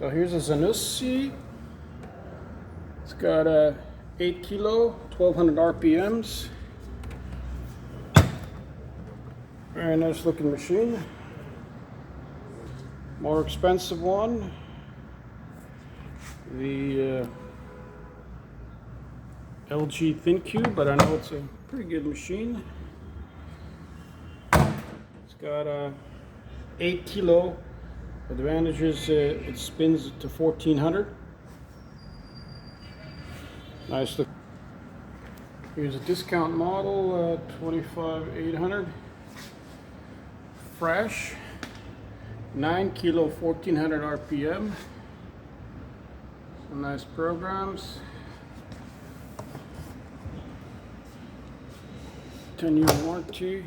So here's a Zanussi. It's got a 8 kilo, 1200 RPMs. Very nice looking machine. More expensive one, the LG ThinQ, but I know it's a pretty good machine. It's got a 8 kilo. Advantage is it spins to 1400. Nice look. Here's a discount model, 25800. Fresh, 9 kilo, 1400 RPM. Some nice programs. 10-year warranty.